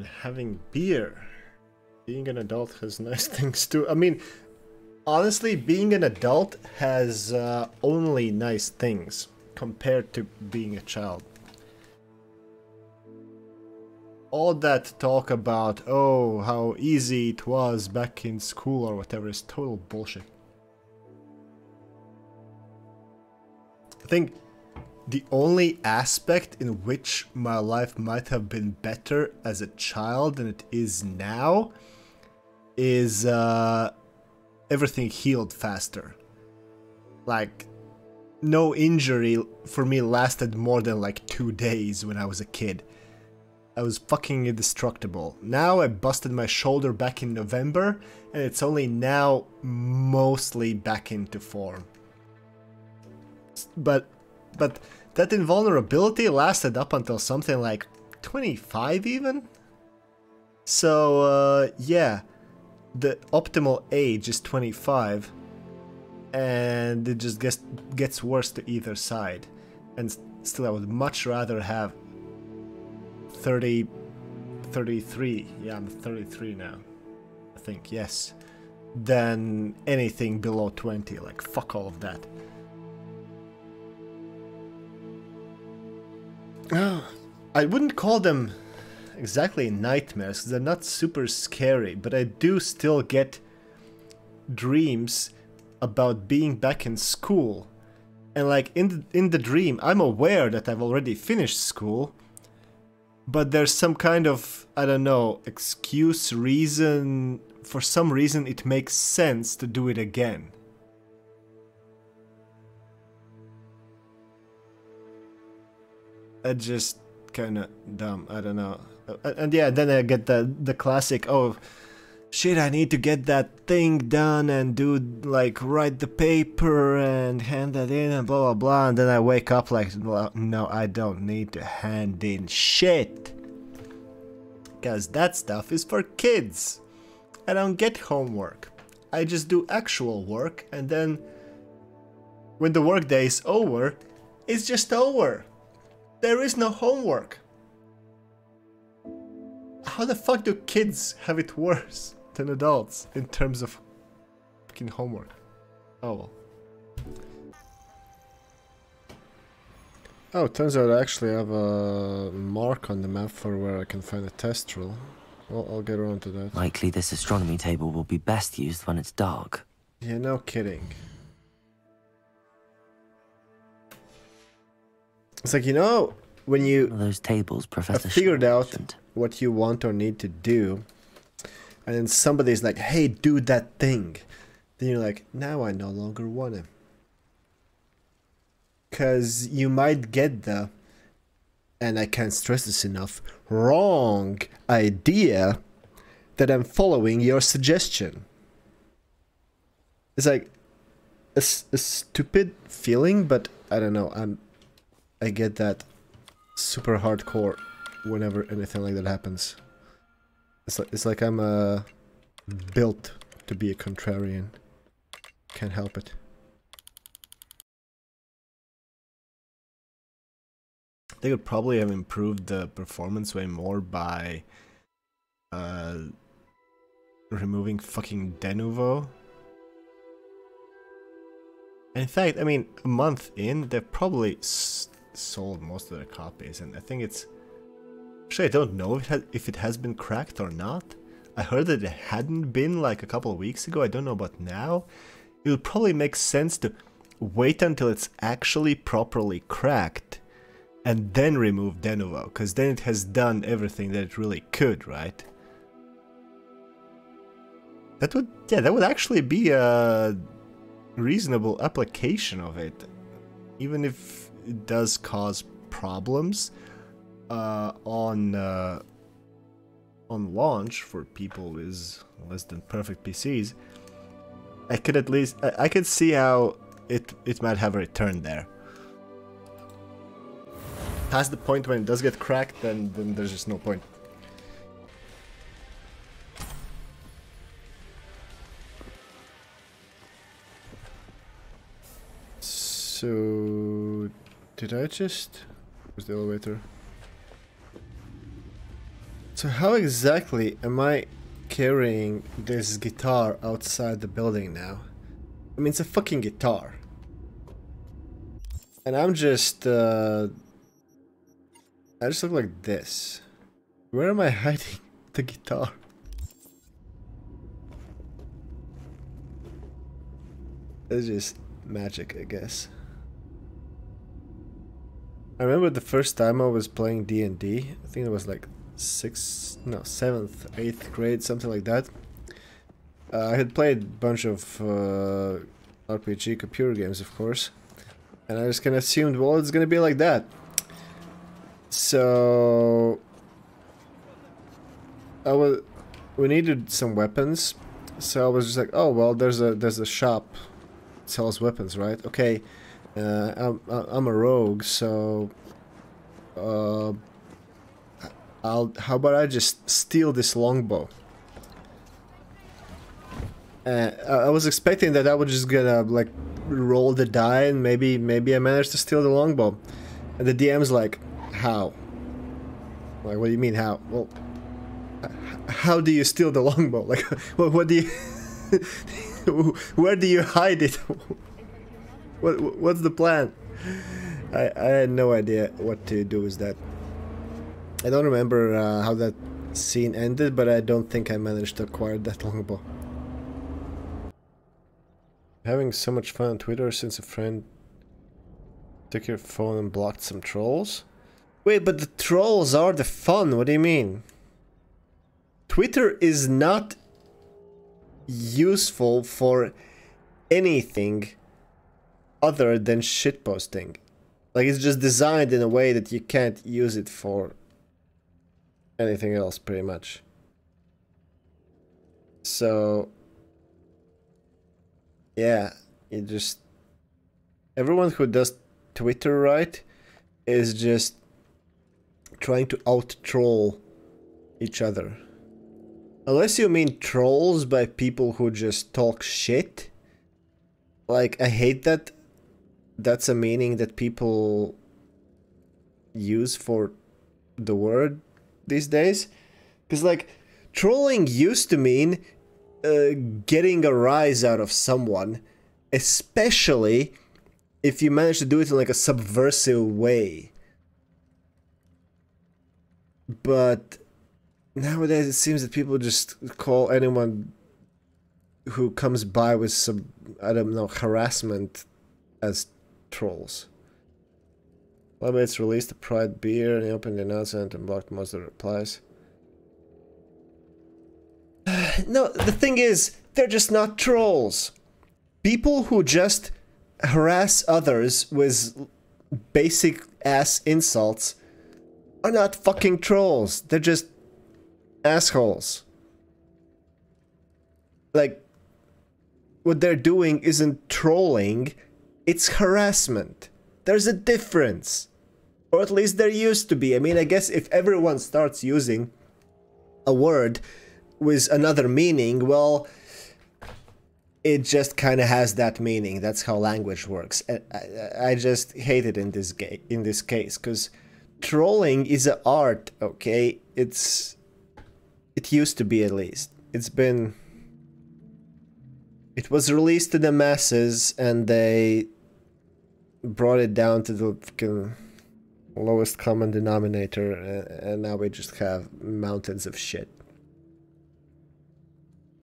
having beer. Being an adult has nice things too. I mean, honestly, being an adult has only nice things compared to being a child. All that talk about, oh, how easy it was back in school or whatever is total bullshit. I think the only aspect in which my life might have been better as a child than it is now is everything healed faster. Like, no injury for me lasted more than like 2 days when I was a kid. I was fucking indestructible. Now I busted my shoulder back in November, and it's only now mostly back into form. But that invulnerability lasted up until something like 25 even? So, yeah, the optimal age is 25, and it just gets worse to either side. And still, I would much rather have 33, yeah, I'm 33 now, I think, yes, than anything below 20, like, fuck all of that. I wouldn't call them exactly nightmares, because they're not super scary, but I do still get dreams about being back in school, and like, in the dream, I'm aware that I've already finished school, but there's some kind of, I don't know, excuse, reason, for some reason it makes sense to do it again. It's just kinda dumb, I don't know. And yeah, then I get the classic, oh, shit, I need to get that thing done and do, like, write the paper and hand that in and blah blah blah, and then I wake up like, well, no, I don't need to hand in shit. Because that stuff is for kids. I don't get homework. I just do actual work, and then when the workday is over, it's just over. There is no homework. How the fuck do kids have it worse than adults in terms of fucking homework? Oh well. Oh, turns out I actually have a mark on the map for where I can find a test drill. Well, I'll get around to that. Likely this astronomy table will be best used when it's dark. Yeah, no kidding. It's like, you know, when you those tables, Professor have figured out what you want or need to do, and then somebody's like, hey, do that thing. Then you're like, now I no longer want to. Because you might get the, and I can't stress this enough, wrong idea that I'm following your suggestion. It's like a stupid feeling, but I don't know, I get that super hardcore whenever anything like that happens. It's like I'm built to be a contrarian. Can't help it. They could probably have improved the performance way more by removing fucking de nouveau. In fact, I mean, a month in, they've probably sold most of their copies, and I think it's... Actually, I don't know if it has been cracked or not. I heard that it hadn't been like a couple of weeks ago, I don't know about now. It would probably make sense to wait until it's actually properly cracked and then remove de nouveau, because then it has done everything that it really could, right? That would, yeah, that would actually be a reasonable application of it, even if it does cause problems on launch for people with less than perfect PCs. I could at least, I could see how it might have a return there. Past the point when it does get cracked, then there's just no point. So, did I just... Where's the elevator? So how exactly am I carrying this guitar outside the building now? I mean, it's a fucking guitar. And I'm just, I just look like this. Where am I hiding the guitar? It's just magic, I guess. I remember the first time I was playing D&D. I think it was like 7th, 8th grade, something like that. I had played a bunch of RPG computer games, of course. And I just kind of assumed, well, it's gonna be like that. So we needed some weapons. So I was just like, oh well, there's a shop that sells weapons, right? Okay, I'm a rogue, so how about I just steal this longbow? I was expecting that I would just gonna like roll the die and maybe I managed to steal the longbow. And the DM's like, how? Like, what do you mean how? Well, how do you steal the longbow? Like, what do you... where do you hide it? What's the plan? I had no idea what to do with that. I don't remember how that scene ended, but I don't think I managed to acquire that longbow. Having so much fun on Twitter since a friend took your phone and blocked some trolls? Wait, but the trolls are the fun, what do you mean? Twitter is not useful for anything other than shitposting. Like, it's just designed in a way that you can't use it for anything else, pretty much. So... yeah, it just... everyone who does Twitter right is just trying to out-troll each other. Unless you mean trolls by people who just talk shit. Like, I hate that that's a meaning that people use for the word these days. Because, like, trolling used to mean getting a rise out of someone, especially if you manage to do it in like a subversive way. But nowadays it seems that people just call anyone who comes by with some, I don't know, harassment as trolls. Lobbates released the Pride beer and he opened the announcement and blocked most of the replies. No, the thing is, they're just not trolls. People who just harass others with basic ass insults are not fucking trolls. They're just assholes. Like, what they're doing isn't trolling, it's harassment. There's a difference. Or at least there used to be. I mean, I guess if everyone starts using a word with another meaning, well, it just kind of has that meaning. That's how language works. I just hate it in this case, because trolling is an art, okay? It used to be, at least. It was released to the masses, and they brought it down to the fucking lowest common denominator, and now we just have mountains of shit.